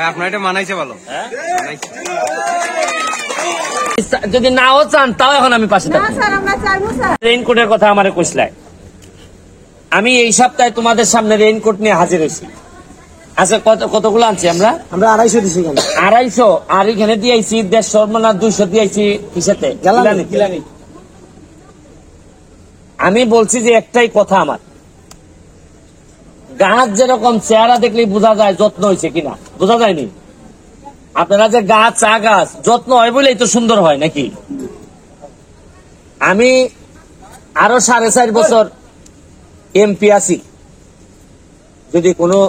আপনার এটা মানাইছে ভালো। যদি নাও চান তাও এখন আমি পাশে থাকি। রেইনকোটের কথা আমার কইসলাই, আমি এই সপ্তাহে তোমাদের সামনে রেইনকোট নিয়ে হাজির হয়েছি। আচ্ছা কতগুলো আনছি আমরা 250 দিছি। 250 আর এখানে দিয়েছি 150 না 200 দিয়েছি কিসেতে? আমি বলছি যে একটাই কথা, আমার গাছ যেরকম চেহারা দেখলেই বোঝা যায় যত্ন হয়েছে কিনা, বোঝা যায়নি? আপনারা যে গাছ চা গাছ যত্ন হয় বলেই তো সুন্দর হয় নাকি? আমি আরো 4.5 বছর এমপি আছি, যদি কোনো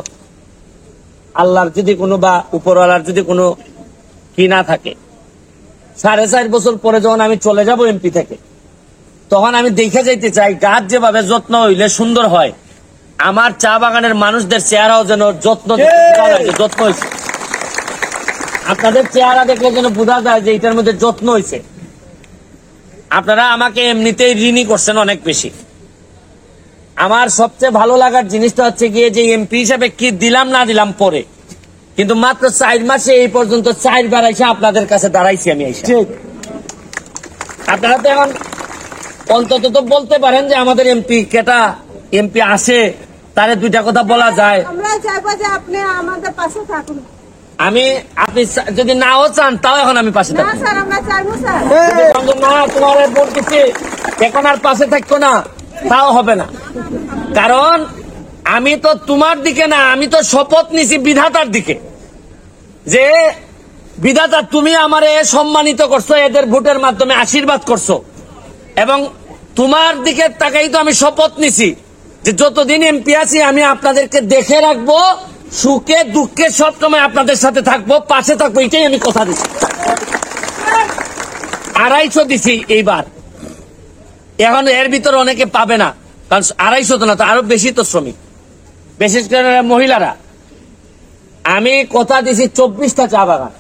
আল্লাহর যদি কোনো বা উপরওয়ালার যদি কোনো কি না থাকে, 4.5 বছর পরে যখন আমি চলে যাব এমপি থেকে, তখন আমি দেখে যাইতে চাই গাছ যেভাবে যত্ন হইলে সুন্দর হয়, আমার চা বাগানের মানুষদের চেহারাও যেন যত্ন হয়েছে। আপনাদের চেহারা দেখলে যেন বোঝা যায় যে এটার মধ্যে যত্ন হয়েছে। আপনারা আমাকে এমনিতেই ঋণী করছেন অনেক বেশি। আমার সবচেয়ে ভালো লাগার জিনিসটা হচ্ছে গিয়ে যে এমপি হিসাবে কি দিলাম না দিলাম পরে, কিন্তু মাত্র 4 মাসে এই পর্যন্ত 4 বার এসে আপনাদের কাছে দাঁড়াইছি আমি এসে। আপনারা তো এখন অন্তত তো বলতে পারেন যে আমাদের এমপি কেটা, এমপি আসে তারে 2টা কথা বলা যায়। আমরা চাইবো যে আপনি আমাদের পাশে থাকুন। আপনি যদি নাও চান তাও এখন আমি পাশে থাকি। না স্যার, আমরা চাইবো স্যার। না, তোমার ভোট দিচ্ছি এখন আর পাশে থাকতো না তাও হবে না, কারণ আমি তো তোমার দিকে না, আমি তো শপথ নিছি বিধাতার দিকে, যে বিধাতা তুমি আমারে সম্মানিত করছো, এদের ভোটের মাধ্যমে আশীর্বাদ করছো, এবং তোমার দিকে তাকাই তো আমি শপথ নিছি যে যতদিন এমপি আছি আমি আপনাদেরকে দেখে রাখবো, সুখে দুঃখে সবসময় আপনাদের সাথে থাকবো, পাশে থাকবো, এটাই আমি কথা দিছি। 250 দিছি এইবার, এখন এর ভিতরে অনেকে পাবে না, কারণ 250 তো না, তো আরো বেশি তো শ্রমিক, বিশেষ করে মহিলারা। আমি কথা দিছি 24টা চা বাগান,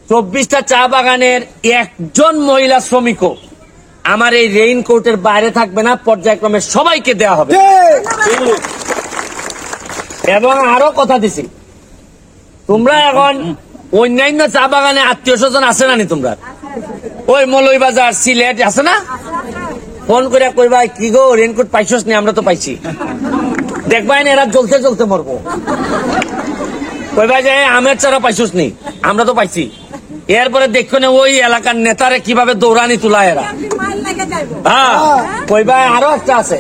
24টা চা বাগানের একজন মহিলা শ্রমিকও আমার এই রেইনকোটের বাইরে থাকবে না, পর্যায়ক্রমে সবাইকে দেওয়া হবে। এবং আরো কথা দিছি, তোমরা এখন অন্যান্য চা বাগানে আত্মীয় স্বজন আছে না নি? তোমরা ওই মৌলভীবাজার সিলেট আছে না, ফোন করে কইবা কি গো রেইনকোট পাইছস নি? আমরা তো পাইছি। দেখবাই না এরা জ্বলতে জ্বলতে মরবো। কইবা যে আমের চারা পাইছস নি? আমরা তো পাইছি। এরপরে দেখো না ওই এলাকার নেতারে কিভাবে দৌড়ানি তুলা এরা। হ্যাঁ, কইবা আরো একটা আছে,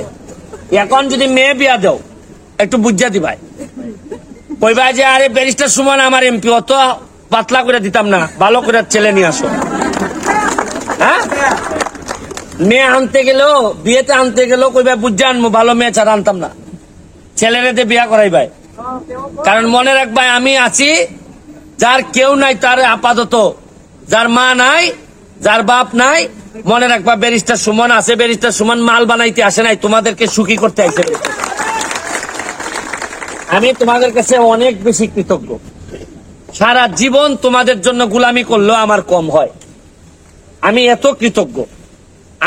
এখন যদি মেয়ে বিয়া দাও একটু বুঝা দিবাই, কইবা যে আরে ব্যারিস্টার সুমন আমার এমপি, অত পাতলা করে দিতাম না, ভালো করে ছেলে নিয়ে আসো। হ্যাঁ, মেয়ে আনতে গেলেও, বিয়েতে আনতে গেলেও কইবা বুঝা আনবো, ভালো মেয়ে ছাড়া আনতাম না, ছেলেরেতে বিয়া করাইবাই। কারণ মনে রাখবাই আমি আছি, যার কেউ নাই তার আপাতত, যার মা নাই, যার বাপ নাই, মনে রাখবা ব্যারিস্টার সুমন আছে। ব্যারিস্টার সুমন মাল বানাইতে আসে নাই, তোমাদেরকে সুখী করতে আসে। আমি তোমাদের কাছে অনেক বেশি কৃতজ্ঞ। সারা জীবন তোমাদের জন্য গোলামি করলেও আমার কম হয়। আমি এত কৃতজ্ঞ।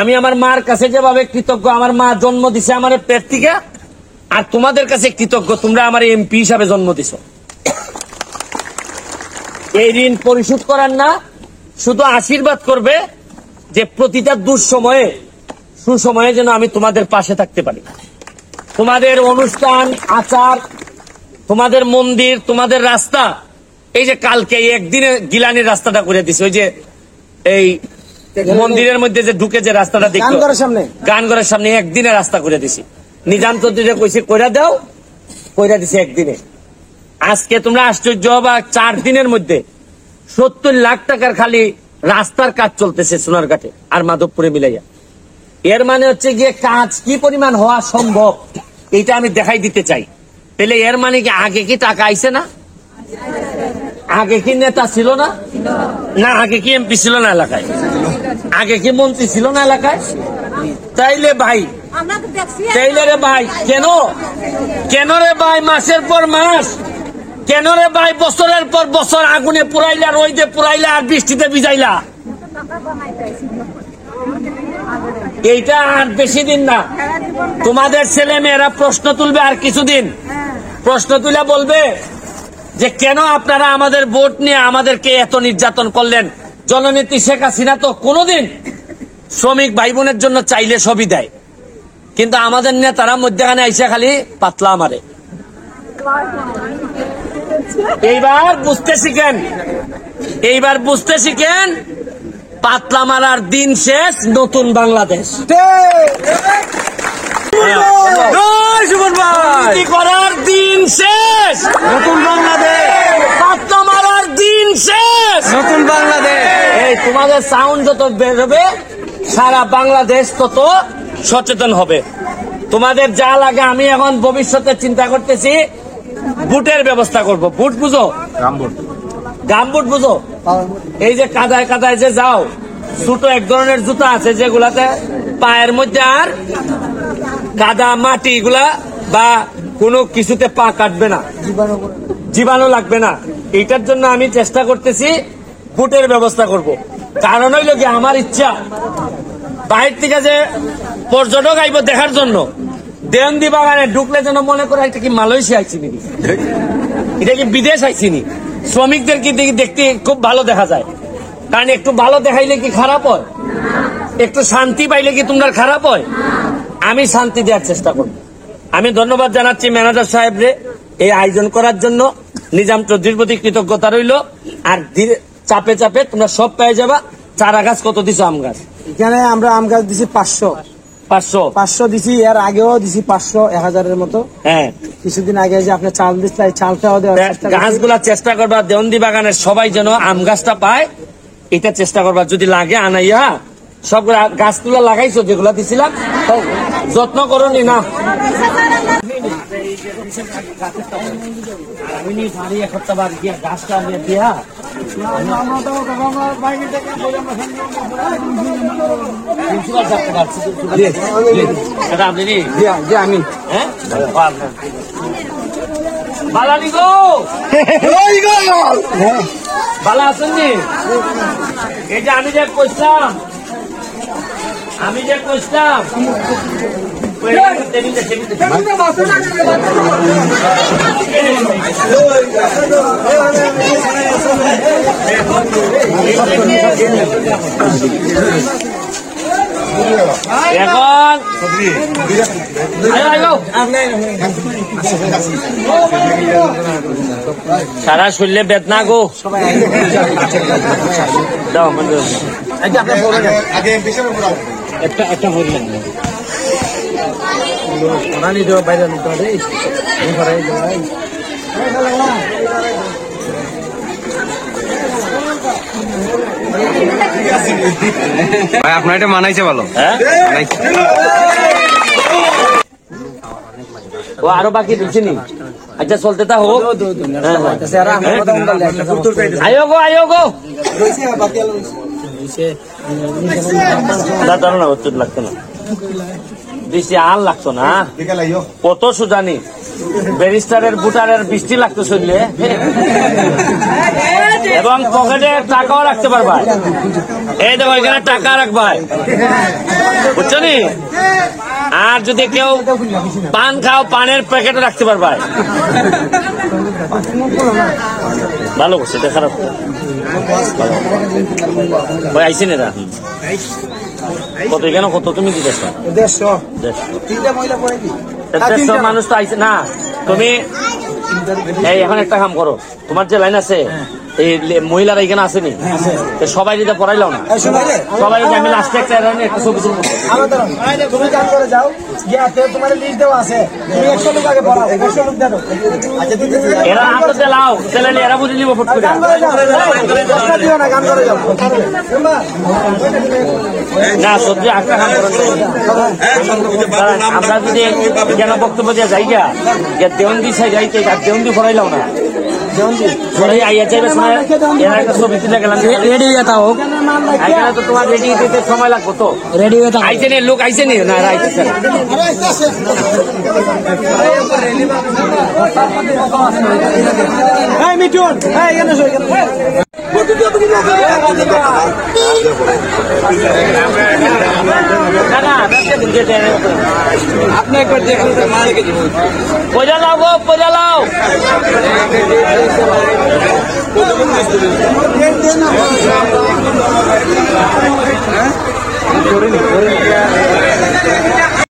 আমি আমার মার কাছে যেভাবে কৃতজ্ঞ, আমার মা জন্ম দিছে আমার পেট থেকে, আর তোমাদের কাছে কৃতজ্ঞ তোমরা আমার এমপি হিসাবে জন্ম দিছো। এই ঋণ পরিশোধ করার না, শুধু আশীর্বাদ করবে যে প্রতিটা দুঃসময়ে সুসময়ে যেন আমি তোমাদের পাশে থাকতে পারি। তোমাদের অনুষ্ঠান আচার, তোমাদের মন্দির, তোমাদের রাস্তা, এই যে কালকে একদিনে গিলানির রাস্তাটা করে দিছে, ওই যে এই মন্দিরের মধ্যে যে ঢুকে যে রাস্তাটা দেখো গানঘরের সামনে একদিনে রাস্তা করে দিছি। নিজাম চৌধুরী কইছে কইরা দাও, কইরা দিছে একদিনে। আজকে তোমরা আশ্চর্য হবা, 4 দিনের মধ্যে 70 লাখ টাকার খালি রাস্তার কাজ চলতেছে সোনারঘাটে আর মাধবপুরে মিলাইয়া। এর মানে হচ্ছে গিয়ে কাজ কি পরিমাণ হওয়া সম্ভব এটা আমি দেখাই দিতে চাই। তাহলে এর মানে কি আগে কি টাকা আইছে না? আগে কি নেতা ছিল না? না, আগে কি এমপি ছিল না এলাকায়? আগে কি মন্ত্রী ছিল না এলাকায়? তাইলে ভাই, তাইলে রে ভাই, কেন রে ভাই মাসের পর মাস, কেন রে ভাই বছরের পর বছর আগুনে পুরাইলা, রোদে পুরাইলা, আর বৃষ্টিতে ভিজাইলা? এইটা আর বেশি দিন না, তোমাদের ছেলে মেয়েরা প্রশ্ন তুলবে আর কিছুদিন, প্রশ্ন তুলে বলবে যে কেন আপনারা আমাদের ভোট নিয়ে আমাদেরকে এত নির্যাতন করলেন। জননেত্রী শেখ হাসিনা তো কোনোদিন শ্রমিক ভাই বোনের জন্য চাইলে সবই দেয়, কিন্তু আমাদের নেতারা মধ্যখানে আইসা খালি পাতলা মারে। এইবার বুঝতে শিখেন, এইবার বুঝতে শিখেন, পাতলা মারার দিন শেষ, নতুন বাংলাদেশ দুর্নীতি করার দিন শেষ, নতুন বাংলাদেশ, পাতলা মারার দিন শেষ, নতুন বাংলাদেশ। এই তোমাদের সাউন্ড যত বেরোবে সারা বাংলাদেশ তত সচেতন হবে। তোমাদের যা লাগে আমি এখন ভবিষ্যতে চিন্তা করতেছি বুটের ব্যবস্থা করব। বুট বুঝো? গামবুট বুঝো? এই যে কাদায় কাদায় যে যাও, ছোট এক ধরনের জুতা আছে যেগুলাতে পায়ের মধ্যে আর কাদা মাটি এগুলা বা কোনো কিছুতে পা কাটবে না, জীবাণু লাগবে না। এইটার জন্য আমি চেষ্টা করতেছি বুটের ব্যবস্থা করব। কারণ হইল কি, আমার ইচ্ছা বাইরে থেকে যে পর্যটক আইব দেখার জন্য, দেওয়ানদি বাগানে ঢুকলে যেন মনে করে এটা কি মালয়েশিয়া আইছি নাকি, এটা কি বিদেশ আইছি নি। শ্রমিকদেরকে দেখতে খুব ভালো দেখা যায়, কারণ একটু ভালো দেখাইলে কি খারাপ হয়? একটু শান্তি পাইলে কি তোমরা খারাপ হয়? আমি শান্তি দেওয়ার চেষ্টা করব। আমি ধন্যবাদ জানাচ্ছি ম্যানেজার সাহেবরে এই আয়োজন করার জন্য। নিজাম চৌধুরীর প্রতি কৃতজ্ঞতা রইল। আর ধীরে চাপে চাপে তোমরা সব পেয়ে যাবা। চারা গাছ কত দিছো? আম গাছ এখানে আমরা আম গাছ দিছি 500 500 দিছি, এর আগেও দিছি 500 1000-এর মতো। হ্যাঁ, কিছুদিন আগে যে আপনি চাল দিচ্ছেন, এই চালটাও দেওয়ার চেষ্টা করছি। গাছগুলা চেষ্টা করবা দেওয়ানদি বাগানের সবাই যেন আম গাছটা পায়, এটা চেষ্টা করবা। যদি লাগে আনাইয়া সব গাছগুলা লাগাইছো যেগুলা দিছিলাম, যত্ন করো নি না। আমি বাড়ি এক সপ্তাহ বাদ গিয়া গাছটা দিয়া প্রিন্সিপাল সাহেবকে ডাকছি। এটা আপনি নি? জি আমি। হ্যাঁ, বালানি গো, ভালো আছেন নি? এই যে আমি যে কইছিলাম, এখন সারা শরীরে বেদনা গো। দাও আমাদের একটা বললেন ভাই আপনার এটা মানাইছে ভালো। হ্যাঁ, মানাইছে। ও আরো বাকি দিচ্ছিনি। আচ্ছা চলতে তা হোক। আয়ো গো দাদা না, উত্তর লাগতো না, বৃষ্টি আর লাগতো না। কত সুজানি ব্যারিস্টারের বুটারের বৃষ্টি লাগতো শুনলে, এবং পকেটে টাকাও রাখতে পারবা। এই দেখো এখানে টাকা রাখবা, বুঝছো নি? আর যদি কেউ পান খাও, পানের প্যাকেটে রাখতে পারবা। ভালো করছে, এটা খারাপ ভাই আইসি না। কত এখানে কত তুমি দিতেছ? 150 মানুষ তো আইসে না। তুমি এই এখন একটা কাম করো, তোমার যে লাইন আছে এই মহিলারা এখানে আসেনি, সবাই দিতে পড়াইলাও না। সবাই আমি লাস্টে একটা একটা ছবি তুলবো। এরা হাতে লাও ছেলে এরা বুঝে নিব ফুট করে। না সত্যি একটা কাম করেন, আমরা যদি কেন বক্তব্য দিয়ে যাই গা দেওয়ানদি সাই যাইতে দেওয়ানদি পড়াইলাও না। তোমার রেডি দিতে সময় লাগবো তো। রেডি আইসে নি, লোক আইসে নি না, আইসে মিটুন না না আপনি একবার দেখুন মালিকে দিব পয়লা লাও গো, পয়লা লাও। করেন